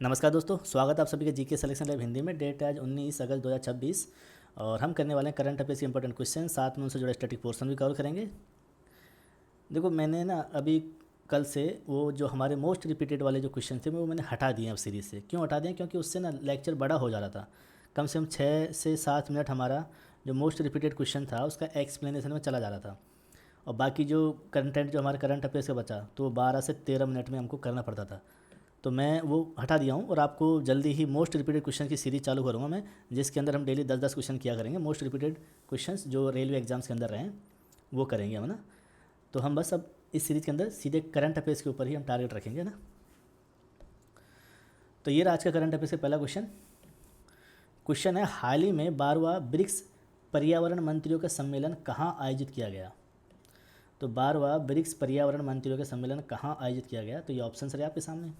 नमस्कार दोस्तों, स्वागत है आप सभी के जीके सिलेक्शन लैब हिंदी में। डेट आज 19 अगस्त 2026 और हम करने वाले हैं करंट अफेयर्स के इंपॉर्टेंट क्वेश्चन, साथ में उनसे जुड़े स्टैटिक पोर्शन भी कवर करेंगे। देखो, मैंने ना अभी कल से वो जो हमारे मोस्ट रिपीटेड वाले जो क्वेश्चन थे वो मैंने हटा दिए अब सीरीज़ से। क्यों हटा दिए? क्योंकि उससे ना लेक्चर बड़ा हो जा रहा था। कम से कम 6 से 7 मिनट हमारा जो मोस्ट रिपीटेड क्वेश्चन था उसका एक्सप्लेनेशन में चला जा रहा था, और बाकी जो कंटेंट जो हमारे करंट अफेयर्स का बचा तो वो 12 से 13 मिनट में हमको करना पड़ता था। तो मैं वो हटा दिया हूँ और आपको जल्दी ही मोस्ट रिपीटेड क्वेश्चन की सीरीज चालू करूँगा मैं, जिसके अंदर हम डेली 10-10 क्वेश्चन किया करेंगे। मोस्ट रिपीटेड क्वेश्चंस जो रेलवे एग्जाम्स के अंदर रहे हैं वो करेंगे हम, है ना। तो हम बस अब इस सीरीज़ के अंदर सीधे करंट अफेयर्स के ऊपर ही हम टारगेट रखेंगे ना। तो ये रहा आज का करंट अफेयर्स का पहला क्वेश्चन। क्वेश्चन है, हाल ही में 12वां ब्रिक्स पर्यावरण मंत्रियों का सम्मेलन कहाँ आयोजित किया गया? तो 12वां ब्रिक्स पर्यावरण मंत्रियों का सम्मेलन कहाँ आयोजित किया गया? तो ये ऑप्शन है आपके सामने।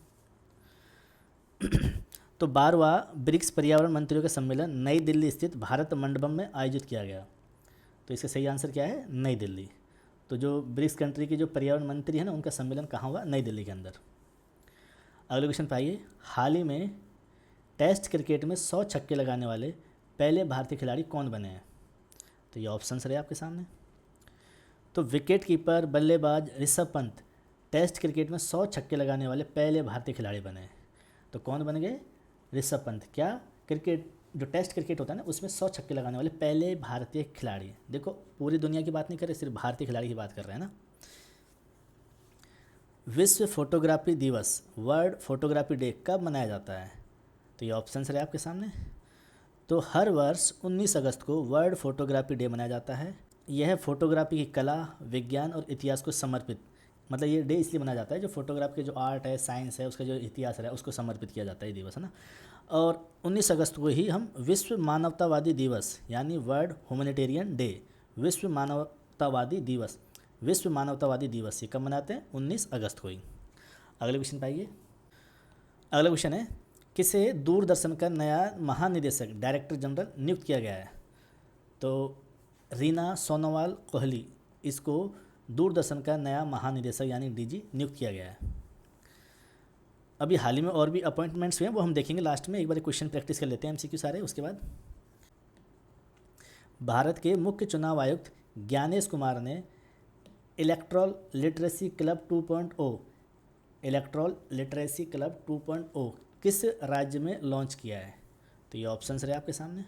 तो 12वां ब्रिक्स पर्यावरण मंत्रियों का सम्मेलन नई दिल्ली स्थित भारत मंडपम में आयोजित किया गया। तो इसका सही आंसर क्या है? नई दिल्ली। तो जो ब्रिक्स कंट्री के जो पर्यावरण मंत्री हैं ना, उनका सम्मेलन कहाँ हुआ? नई दिल्ली के अंदर। अगले क्वेश्चन पे आइए। हाल ही में टेस्ट क्रिकेट में 100 छक्के लगाने वाले पहले भारतीय खिलाड़ी कौन बने हैं? तो ये ऑप्शन रहे आपके सामने। तो विकेट कीपर बल्लेबाज ऋषभ पंत टेस्ट क्रिकेट में 100 छक्के लगाने वाले पहले भारतीय खिलाड़ी बने हैं। तो कौन बन गए? ऋषभ पंत। क्या क्रिकेट जो टेस्ट क्रिकेट होता है ना उसमें 100 छक्के लगाने वाले पहले भारतीय खिलाड़ी। देखो, पूरी दुनिया की बात नहीं कर रहे, सिर्फ भारतीय खिलाड़ी की बात कर रहे हैं ना। विश्व फोटोग्राफी दिवस, वर्ल्ड फोटोग्राफी डे कब मनाया जाता है? तो ये ऑप्शन रहे आपके सामने। तो हर वर्ष 19 अगस्त को वर्ल्ड फोटोग्राफी डे मनाया जाता है। यह फोटोग्राफी की कला, विज्ञान और इतिहास को समर्पित, मतलब ये डे इसलिए मनाया जाता है जो फोटोग्राफ के जो आर्ट है, साइंस है, उसका जो इतिहास है उसको समर्पित किया जाता है, ये दिवस, है ना। और 19 अगस्त को ही हम विश्व मानवतावादी दिवस यानी वर्ल्ड ह्यूमैनिटेरियन डे, विश्व मानवतावादी दिवस ये कब मनाते हैं? 19 अगस्त को ही। अगले क्वेश्चन पे आइए। अगला क्वेश्चन है, किसे दूरदर्शन का नया महानिदेशक डायरेक्टर जनरल नियुक्त किया गया है? तो रीना सोनोवाल कोहली, इसको दूरदर्शन का नया महानिदेशक यानी डीजी नियुक्त किया गया है। अभी हाल ही में और भी अपॉइंटमेंट्स हुए हैं, वो हम देखेंगे लास्ट में। एक बार क्वेश्चन प्रैक्टिस कर लेते हैं एमसीक्यू सारे, उसके बाद। भारत के मुख्य चुनाव आयुक्त ज्ञानेश कुमार ने इलेक्ट्रल लिटरेसी क्लब 2.0 किस राज्य में लॉन्च किया है? तो ये ऑप्शन रहे आपके सामने।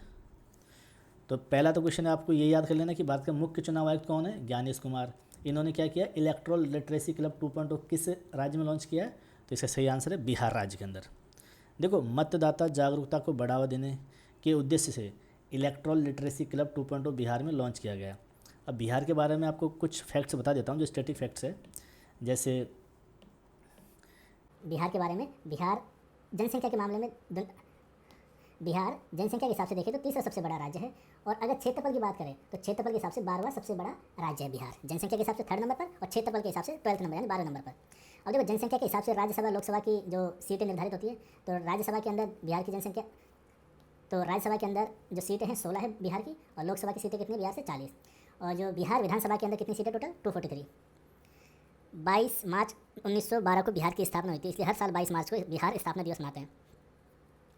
तो पहला तो क्वेश्चन है, आपको ये याद कर लेना कि भारत का मुख्य चुनाव आयुक्त कौन है? ज्ञानेश कुमार। इन्होंने क्या किया? इलेक्ट्रल लिटरेसी क्लब 2.0 किस राज्य में लॉन्च किया है? तो इसका सही आंसर है बिहार राज्य के अंदर। देखो, मतदाता जागरूकता को बढ़ावा देने के उद्देश्य से इलेक्ट्रल लिटरेसी क्लब 2.0 बिहार में लॉन्च किया गया। अब बिहार के बारे में आपको कुछ फैक्ट्स बता देता हूँ जो स्टैटिक फैक्ट्स है। जैसे बिहार के बारे में, बिहार जनसंख्या के मामले में बिहार जनसंख्या के हिसाब से देखें तो तीसरा सबसे बड़ा राज्य है। और अगर क्षेत्रफल की बात करें तो क्षेत्रफल के हिसाब से 12वां सबसे बड़ा राज्य है बिहार। जनसंख्या के हिसाब से 3rd नंबर पर और क्षेत्रफल के हिसाब से 12th नंबर यानी 12 नंबर पर। अब देखो, जनसंख्या के हिसाब से राज्यसभा लोकसभा की जो सीटें निर्धारित होती है, तो राज्यसभा के अंदर बिहार की जनसंख्या, तो राज्यसभा के अंदर जो सीटें हैं 16 है बिहार की, और लोकसभा की सीटें कितनी बिहार से? 40। और जो बिहार विधानसभा के अंदर कितनी सीटें टोटल? 243। 22 मार्च 1912 को बिहार की स्थापना हुई थी, इसलिए हर साल 22 मार्च को बिहार स्थापना दिवस मनाते हैं।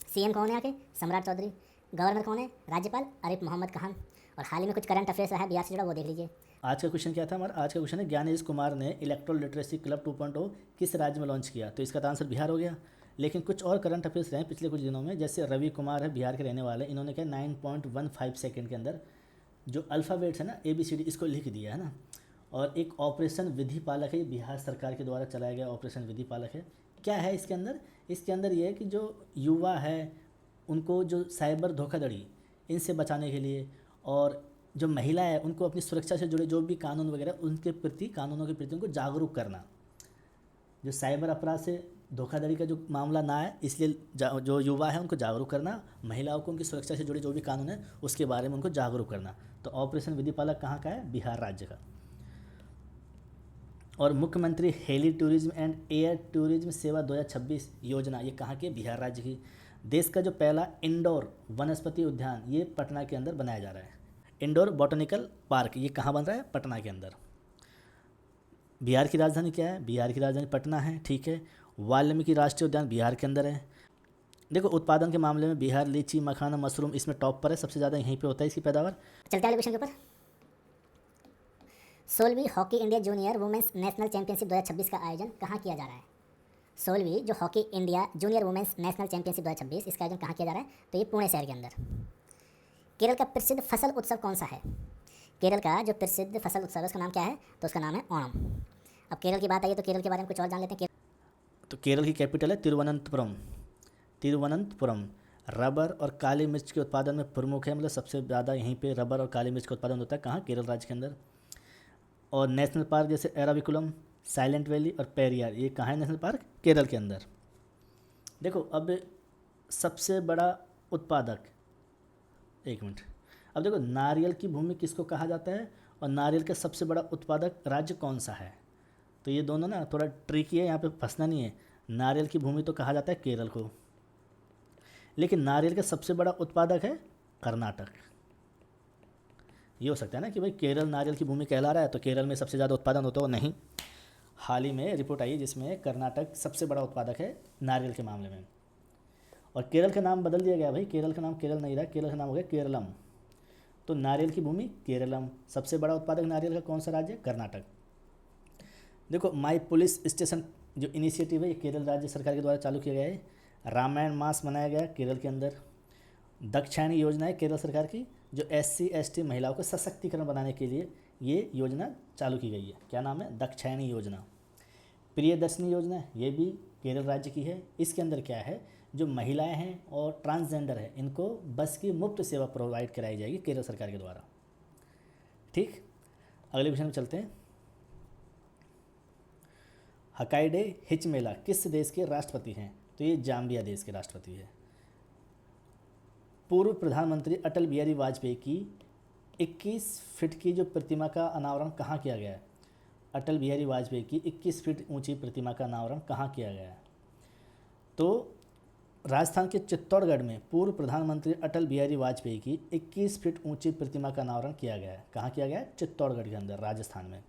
सीएम कौन है यहाँ के? सम्राट चौधरी। गवर्नर कौन है? राज्यपाल आरिफ मोहम्मद खान। और हाल ही में कुछ करंट अफेयर्स रहा है बिहार से जुड़ा, वो देख लीजिए। आज का क्वेश्चन क्या था हमारा? आज का क्वेश्चन है, ज्ञानेश कुमार ने इलेक्ट्रल लिटरेसी क्लब 2.0 किस राज्य में लॉन्च किया? तो इसका तो आंसर बिहार हो गया। लेकिन कुछ और करंट अफेयर्स रहे पिछले कुछ दिनों में, जैसे रवि कुमार है बिहार के रहने वाले, इन्होंने क्या 9.15 सेकेंड के अंदर जो अल्फ़ाबेट्स है ना ABCD इसको लिख दिया है ना। और एक ऑपरेशन विधि पालक है, बिहार सरकार के द्वारा चलाया गया ऑपरेशन विधि पालक है। क्या है इसके अंदर? इसके अंदर ये है कि जो युवा है उनको जो साइबर धोखाधड़ी इनसे बचाने के लिए, और जो महिला है उनको अपनी सुरक्षा से जुड़े जो भी कानून वगैरह उनके प्रति, कानूनों के प्रति उनको जागरूक करना। जो साइबर अपराध से धोखाधड़ी का जो मामला ना आए, इसलिए जो युवा है उनको जागरूक करना, महिलाओं को उनकी सुरक्षा से जुड़े जो भी कानून है उसके बारे में उनको जागरूक करना। तो ऑपरेशन विधि पालक कहाँ का है? बिहार राज्य का। और मुख्यमंत्री heli tourism and air tourism सेवा 2026 योजना, ये कहाँ की? बिहार राज्य की। देश का जो पहला इंडोर वनस्पति उद्यान ये पटना के अंदर बनाया जा रहा है। इंडोर बॉटनिकल पार्क ये कहाँ बन रहा है? पटना के अंदर। बिहार की राजधानी क्या है? बिहार की राजधानी पटना है, ठीक है। वाल्मीकि राष्ट्रीय उद्यान बिहार के अंदर है। देखो उत्पादन के मामले में बिहार लीची मखाना मशरूम इसमें टॉप पर है, सबसे ज़्यादा यहीं पे होता है इसकी पैदावार। चलते हैं अगले क्वेश्चन के ऊपर। 16वीं hockey India junior women's national championship 2026 का आयोजन कहाँ किया जा रहा है? 16वीं जो hockey India junior women's national championship 2026 इसका आयोजन कहाँ किया जा रहा है? तो ये पुणे शहर के अंदर। केरल का प्रसिद्ध फसल उत्सव कौन सा है? केरल का जो प्रसिद्ध फसल उत्सव है उसका नाम क्या है? तो उसका नाम है ओणम। अब केरल की बात आई है तो केरल के बारे में कुछ और जान लेते हैं। तो केरल की कैपिटल है तिरुवनंतपुरम। तिरुवनंतपुरम रबर और काली मिर्च के उत्पादन में प्रमुख है, मतलब सबसे ज़्यादा यहीं पे रबर और काली मिर्च का उत्पादन होता है। कहाँ? केरल राज्य के अंदर। और नेशनल पार्क जैसे एराविकुलम, साइलेंट वैली और पेरियार, ये कहाँ है नेशनल पार्क? केरल के अंदर। देखो अब सबसे बड़ा उत्पादक, एक मिनट, अब देखो नारियल की भूमि किसको कहा जाता है और नारियल का सबसे बड़ा उत्पादक राज्य कौन सा है? तो ये दोनों ना थोड़ा ट्रिकी है, यहाँ पे फंसना नहीं है। नारियल की भूमि तो कहा जाता है केरल को, लेकिन नारियल का सबसे बड़ा उत्पादक है कर्नाटक। ये हो सकता है ना कि भाई केरल नारियल की भूमि कहला रहा है तो केरल में सबसे ज़्यादा उत्पादन होता हो, नहीं। हाल ही में रिपोर्ट आई है जिसमें कर्नाटक सबसे बड़ा उत्पादक है नारियल के मामले में। और केरल का नाम बदल दिया गया भाई, केरल का नाम केरल नहीं रहा, केरल का नाम हो गया केरलम। तो नारियल की भूमि केरलम, सबसे बड़ा उत्पादक नारियल का कौन सा राज्य? कर्नाटक। देखो माई पुलिस स्टेशन जो इनिशिएटिव है ये केरल राज्य सरकार के द्वारा चालू किया गया है। रामायण मास मनाया गया केरल के अंदर। दक्षिणी योजना है केरल सरकार की, जो SC ST महिलाओं को सशक्तिकरण बनाने के लिए ये योजना चालू की गई है। क्या नाम है? दक्षिणी योजना। प्रियदर्शनी योजना है, ये भी केरल राज्य की है। इसके अंदर क्या है, जो महिलाएं हैं और ट्रांसजेंडर है इनको बस की मुफ्त सेवा प्रोवाइड कराई जाएगी केरल सरकार के द्वारा। ठीक, अगले क्वेश्चन में चलते हैं। हकाइडे हिचमेला किस देश के राष्ट्रपति हैं? तो ये जाम्बिया देश के राष्ट्रपति है। पूर्व प्रधानमंत्री अटल बिहारी वाजपेयी की 21 फीट की जो प्रतिमा का अनावरण कहाँ किया गया है? अटल बिहारी वाजपेयी की 21 फीट ऊंची प्रतिमा का अनावरण कहाँ किया गया है? तो राजस्थान के चित्तौड़गढ़ में पूर्व प्रधानमंत्री अटल बिहारी वाजपेयी की 21 फीट ऊंची प्रतिमा का अनावरण किया गया है। कहाँ किया गया है? चित्तौड़गढ़ के अंदर, राजस्थान में।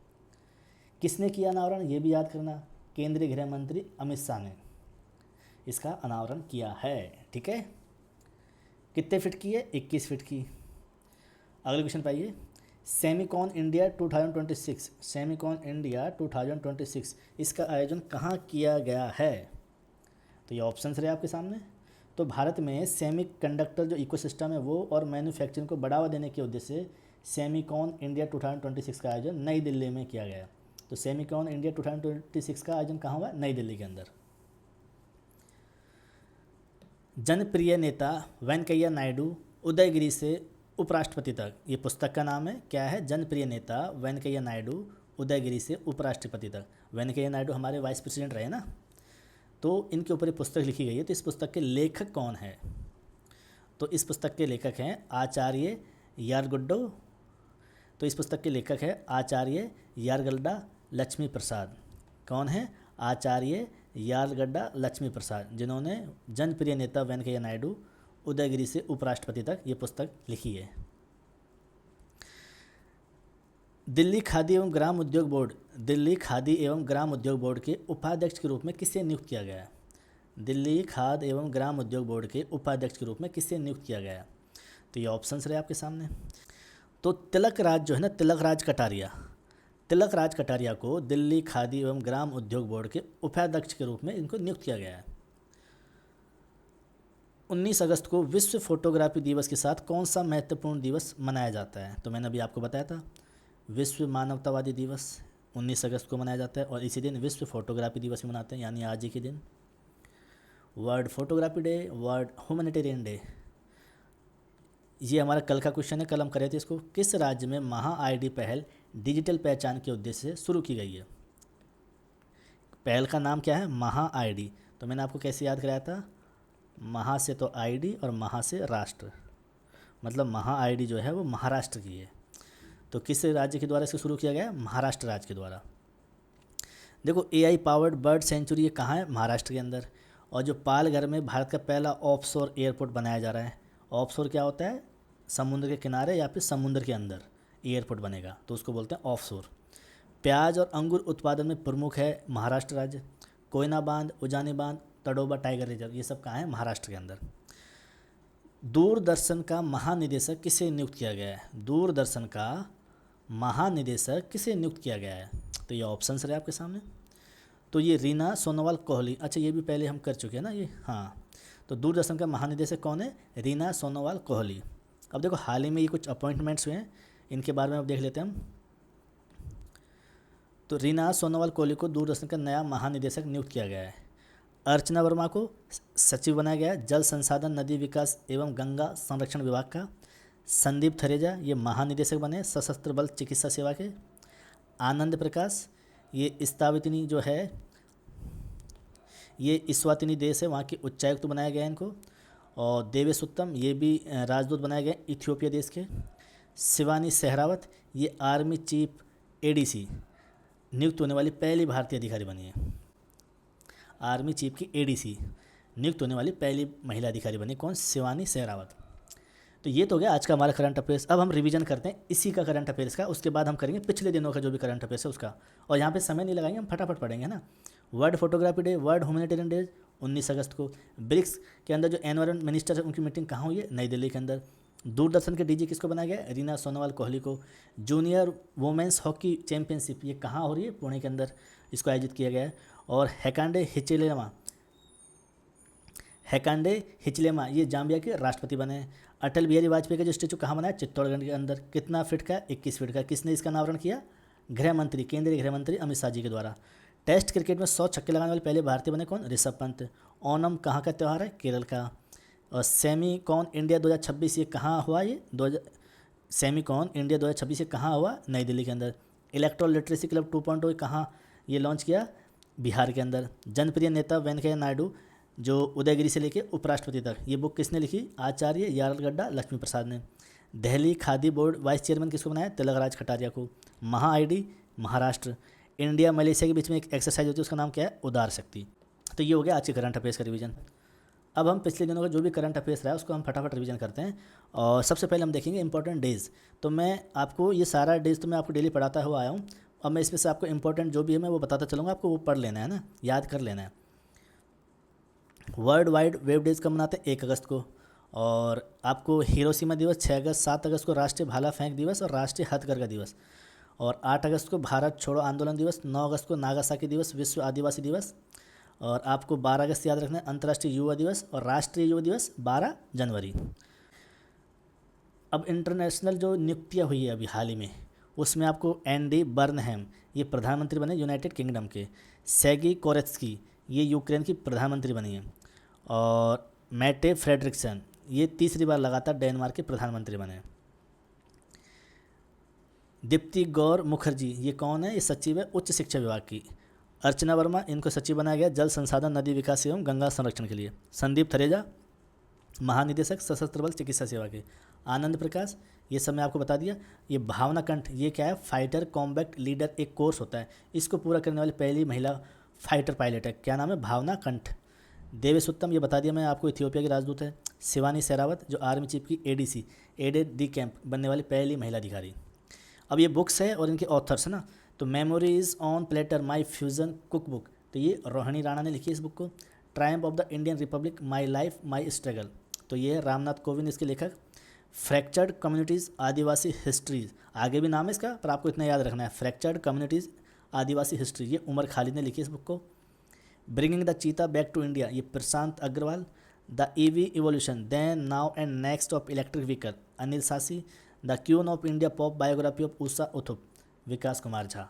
किसने किया अनावरण? ये भी याद करना, केंद्रीय गृह मंत्री अमित शाह ने इसका अनावरण किया है। ठीक है, कितने फिट की है? 21 फीट की। अगले क्वेश्चन पाइए। सेमिकॉन इंडिया 2026, सेमिकॉन इंडिया 2026 इसका आयोजन कहाँ किया गया है? तो ये ऑप्शंस रहे आपके सामने। तो भारत में सेमीकंडक्टर जो इकोसिस्टम है वो और मैन्युफैक्चरिंग को बढ़ावा देने के उद्देश्य से सेमिकॉन इंडिया 2026 का आयोजन नई दिल्ली में किया गया। तो सेमिकॉन इंडिया 2026 का आयोजन कहाँ हुआ? नई दिल्ली के अंदर। जनप्रिय नेता वेंकैया नायडू उदयगिरी से उपराष्ट्रपति तक, ये पुस्तक का नाम है। क्या है? जनप्रिय नेता वेंकैया नायडू उदयगिरी से उपराष्ट्रपति तक। वेंकैया नायडू हमारे वाइस प्रेसिडेंट रहे ना, तो इनके ऊपर ये पुस्तक लिखी गई है। तो इस पुस्तक के लेखक कौन है? तो इस पुस्तक के लेखक हैं आचार्य यारगुड्डो। तो इस पुस्तक के लेखक है आचार्य यारगड्डा लक्ष्मी प्रसाद। कौन है? आचार्य यारगड्डा लक्ष्मी प्रसाद, जिन्होंने जनप्रिय नेता वेंकैया नायडू उदयगिरी से उपराष्ट्रपति तक ये पुस्तक लिखी है। दिल्ली खादी एवं ग्राम उद्योग बोर्ड, दिल्ली खादी एवं ग्राम उद्योग बोर्ड के उपाध्यक्ष के रूप में किसे नियुक्त किया गया? दिल्ली खाद एवं ग्राम उद्योग बोर्ड के उपाध्यक्ष के रूप में किसे नियुक्त किया गया? तो ये ऑप्शंस रहे आपके सामने। तो तिलक राज जो है ना, तिलक राज कटारिया, तिलक राज कटारिया को दिल्ली खादी एवं ग्राम उद्योग बोर्ड के उपाध्यक्ष के रूप में इनको नियुक्त किया गया है। 19 अगस्त को विश्व फोटोग्राफी दिवस के साथ कौन सा महत्वपूर्ण दिवस मनाया जाता है? तो मैंने अभी आपको बताया था, विश्व मानवतावादी दिवस 19 अगस्त को मनाया जाता है और इसी दिन विश्व फोटोग्राफी दिवस भी मनाते हैं, यानी आज ही के दिन। World photography day, world humanitarian day. ये हमारा कल का क्वेश्चन है, कल हम करे थे इसको। किस राज्य में महा आईडी पहल डिजिटल पहचान के उद्देश्य से शुरू की गई है? पहल का नाम क्या है? महा आईडी। तो मैंने आपको कैसे याद कराया था? महा से तो आईडी और महा से राष्ट्र, मतलब महा आईडी जो है वो महाराष्ट्र की है। तो किस राज्य के द्वारा इसको शुरू किया गया? महाराष्ट्र राज्य के द्वारा। देखो AI पावर्ड बर्ड सेंचुरी ये कहाँ है? महाराष्ट्र के अंदर। और जो पालघर में भारत का पहला ऑफशोर एयरपोर्ट बनाया जा रहा है। ऑफशोर क्या होता है? समुद्र के किनारे या फिर समुद्र के अंदर एयरपोर्ट बनेगा, तो उसको बोलते हैं ऑफशोर। प्याज और अंगूर उत्पादन में प्रमुख है महाराष्ट्र राज्य। कोयना बांध, उजानी बांध तडोबा टाइगर रिजर्व, ये सब कहाँ है? महाराष्ट्र के अंदर। दूरदर्शन का महानिदेशक किसे नियुक्त किया गया है? दूरदर्शन का महानिदेशक किसे नियुक्त किया गया है? तो ये ऑप्शंस रहे आपके सामने। तो ये रीना सोनोवाल कोहली, अच्छा ये भी पहले हम कर चुके हैं ना ये, हाँ। तो दूरदर्शन का महानिदेशक कौन है? रीना सोनोवाल कोहली। अब देखो हाल ही में ये कुछ अपॉइंटमेंट्स हुए हैं, इनके बारे में अब देख लेते हैं हम। तो रीना सोनोवाल कोहली को दूरदर्शन का नया महानिदेशक नियुक्त किया गया है। अर्चना वर्मा को सचिव बनाया गया है जल संसाधन, नदी विकास एवं गंगा संरक्षण विभाग का। संदीप थरेजा ये महानिदेशक बने सशस्त्र बल चिकित्सा सेवा के। आनंद प्रकाश ये इस्तावतिनी जो है, ये इस्वातिनी देश है, वहाँ के उच्चायुक्त बनाया गया है इनको। और देवेश उत्तम ये भी राजदूत बनाए गए इथियोपिया देश के। शिवानी सहरावत ये आर्मी चीफ एडीसी नियुक्त होने वाली पहली भारतीय अधिकारी बनी है। आर्मी चीफ की एडीसी नियुक्त होने वाली पहली महिला अधिकारी बनी, कौन? शिवानी सहरावत। तो ये तो गया आज का हमारा करंट अफेयर्स। अब हम रिवीजन करते हैं इसी का करंट अफेयर्स का, उसके बाद हम करेंगे पिछले दिनों का जो भी करंट अफेयर्स है उसका। और यहाँ पे समय नहीं लगाएंगे, हम फटाफट पढ़ेंगे ना। World photography day, world humanitarian day 19 अगस्त को। ब्रिक्स के अंदर जो एनवायरमेंट मिनिस्टर है उनकी मीटिंग कहाँ हुई है? नई दिल्ली के अंदर। दूरदर्शन के डीजी किसको बनाया गया? रीना सोनोवाल कोहली को। जूनियर वुमेंस हॉकी चैंपियनशिप ये कहाँ हो रही है? पुणे के अंदर इसको आयोजित किया गया है। और हैकांडे हिचलेमा ये जाम्बिया के राष्ट्रपति बने हैं। अटल बिहारी वाजपेयी का जो स्टेचू कहाँ बना है? चित्तौड़गढ़ के अंदर। कितना फीट का? 21 फीट का। किसने इसका अनावरण किया? गृह मंत्री, केंद्रीय गृह मंत्री अमित शाह जी के द्वारा। टेस्ट क्रिकेट में 100 छक्के लगाने वाले पहले भारतीय बने, कौन? ऋषभ पंत। ओणम कहाँ का त्यौहार है? केरल का। और सेमीकॉन इंडिया 2026 ये कहाँ हुआ? सेमीकॉन इंडिया 2026 ये कहाँ हुआ? नई दिल्ली के अंदर। इलेक्ट्रॉल लिटरेसी क्लब 2.0 कहाँ ये लॉन्च किया? बिहार के अंदर। जनप्रिय नेता वेंकैया नायडू जो उदयगिरी से लेके उपराष्ट्रपति तक, ये बुक किसने लिखी? आचार्य यार्लगड्डा लक्ष्मी प्रसाद ने। Delhi khadi board vice chairman किसको बनाया? तिलकराज कटारिया को। महा आईडी महाराष्ट्र। इंडिया मलेशिया के बीच में एक एक्सरसाइज होती है उसका नाम क्या है? उदार शक्ति। तो ये हो गया आज के करंट अफेयर्स का रिवीजन। अब हम पिछले दिनों का जो भी करंट अफेयर्स रहा है उसको हम फटाफट रिवीजन करते हैं। और सबसे पहले हम देखेंगे इंपॉर्टेंट डेज। तो मैं आपको ये सारा डेज तो मैं आपको डेली पढ़ाता हुआ आया हूँ, और मैं इसमें से आपको इंपॉर्टेंट जो भी है मैं वो बताता चलूँगा, आपको वो पढ़ लेना है ना, याद कर लेना है। वर्ल्ड वाइड वेब डेज कब मनाते हैं? 1 अगस्त को। और आपको हिरोशिमा दिवस 6 अगस्त, 7 अगस्त को राष्ट्रीय भाला फेंक दिवस और राष्ट्रीय हथकरघा दिवस, और 8 अगस्त को भारत छोड़ो आंदोलन दिवस, 9 अगस्त को नागासाकी दिवस विश्व आदिवासी दिवस, और आपको 12 अगस्त याद रखना है अंतर्राष्ट्रीय युवा दिवस, और राष्ट्रीय युवा दिवस 12 जनवरी। अब इंटरनेशनल जो नियुक्तियाँ हुई है अभी हाल ही में, उसमें आपको एंडी बर्नहैम ये प्रधानमंत्री बने यूनाइटेड किंगडम के। सेगी कोरेत्स्की ये यूक्रेन की प्रधानमंत्री बनी है। और मैटे फ्रेडरिक्सन ये तीसरी बार लगातार डेनमार्क के प्रधानमंत्री बने। दीप्ति गौर मुखर्जी ये कौन है? ये सचिव है उच्च शिक्षा विभाग की। अर्चना वर्मा इनको सचिव बनाया गया जल संसाधन, नदी विकास एवं गंगा संरक्षण के लिए। संदीप थरेजा महानिदेशक सशस्त्र बल चिकित्सा सेवा के। आनंद प्रकाश ये सब मैं आपको बता दिया। ये भावना कंठ ये क्या है? फाइटर कॉम्बैट लीडर एक कोर्स होता है, इसको पूरा करने वाली पहली महिला फाइटर पायलट है। क्या नाम है? भावना कंठ। देवेश उत्तम ये बता दिया मैं आपको, इथियोपिया की राजदूत है। शिवानी सहरावत जो आर्मी चीफ की एडीसी एडेड डी कैंप बनने वाली पहली महिला अधिकारी। अब ये बुक्स है और इनके ऑथर्स है ना, तो memories on platter my fusion cook book, तो ये रोहिणी राणा ने लिखी है इस बुक को। Triumph of the Indian Republic my life my struggle, तो ये है रामनाथ कोविंद इसके लेखक। फ्रैक्चर्ड कम्युनिटीज़ आदिवासी हिस्ट्रीज, आगे भी नाम है इसका पर आपको इतना याद रखना है, फ्रैक्चर्ड कम्युनिटीज़ आदिवासी हिस्ट्री, ये उमर खालिद ने लिखी इस बुक को। Bringing the cheetah back to India ये Prashant Agarwal. The EV evolution then now and next of electric vehicle Anil Sasi. The queen of India pop biography of Usha Uthup Vikas Kumar Jha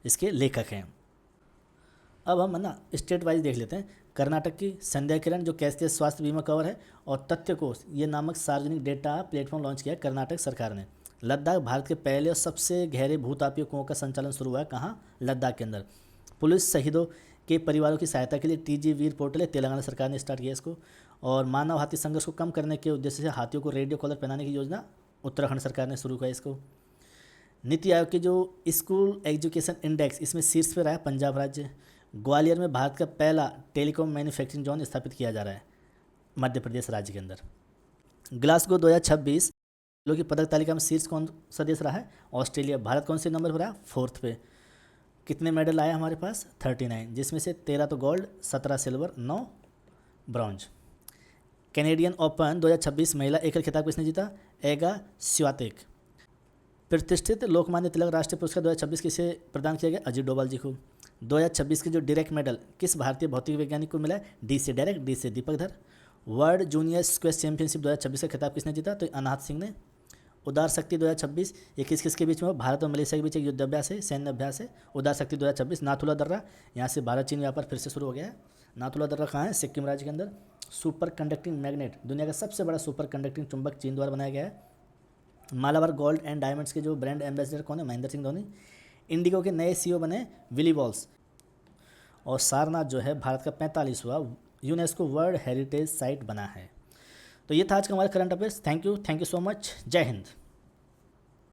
इसके लेखक हैं। अब हम ना स्टेट वाइज देख लेते हैं। कर्नाटक की संध्या किरण जो कैशलेस स्वास्थ्य बीमा कवर है, और तथ्य कोष ये नामक सार्वजनिक डेटा प्लेटफॉर्म लॉन्च किया कर्नाटक सरकार ने। लद्दाख भारत के पहले और सबसे गहरे भूतापीय कुओं का संचालन शुरू हुआ है कहाँ? लद्दाख के अंदर। पुलिस शहीदों के परिवारों की सहायता के लिए टीजी वीर पोर्टल है, तेलंगाना सरकार ने स्टार्ट किया इसको। और मानव हाथी संघर्ष को कम करने के उद्देश्य से हाथियों को रेडियो कॉलर पहनाने की योजना उत्तराखंड सरकार ने शुरू किया इसको। नीति आयोग की जो स्कूल एजुकेशन इंडेक्स इसमें शीर्ष पर रहा है पंजाब राज्य। ग्वालियर में भारत का पहला टेलीकॉम मैन्युफैक्चरिंग जोन स्थापित किया जा रहा है मध्य प्रदेश राज्य के अंदर। ग्लासगो 2026 लोगों की पदक तालिका में शीर्ष कौन सा देश रहा है? ऑस्ट्रेलिया। भारत कौन से नंबर पर रहा? 4th पे। कितने मेडल आए हमारे पास? 39, जिसमें से 13 तो gold, 17 silver, 9 bronze. Canadian open 2026 महिला एकल खिताब किसने जीता? एगा स्वियातेक। प्रतिष्ठित लोकमान्य तिलक राष्ट्रीय पुरस्कार 2026 किसे प्रदान किया गया? अजीत डोभाल जी को। 2026 के जो डायरेक्ट मेडल किस भारतीय भौतिक वैज्ञानिक को मिला? डी से डायरेक्ट, डी से दीपक धर। वर्ल्ड जूनियर स्क्वैश चैंपियनशिप 2026 का खिताब किसने जीता? तो अनाहत सिंह ने। उदार शक्ति 2026 ये किस किस के बीच में हो? भारत और मलेशिया के बीच एक युद्धाभ्यास है, सैन्य अभ्यास है। उदार शक्ति 2026 नाथुला दर्रा, यहाँ से भारत चीन व्यापार फिर से शुरू हो गया है। नाथुला दर्रा कहाँ है? सिक्किम राज्य के अंदर। सुपर कंडक्टिंग मैग्नेट, दुनिया का सबसे बड़ा सुपर कंडक्टिंग चुंबक चीन द्वारा बनाया गया है। मालाबार गोल्ड एंड डायमंड्स के जो ब्रांड एम्बेसडर कौन है? महेंद्र सिंह धोनी। इंडिगो के नए सीईओ बने विली वॉल्स। और सारनाथ जो है भारत का 45वां यूनेस्को वर्ल्ड हेरिटेज साइट बना है। तो ये था आज का हमारा current affairs. Thank you so much. जय हिंद।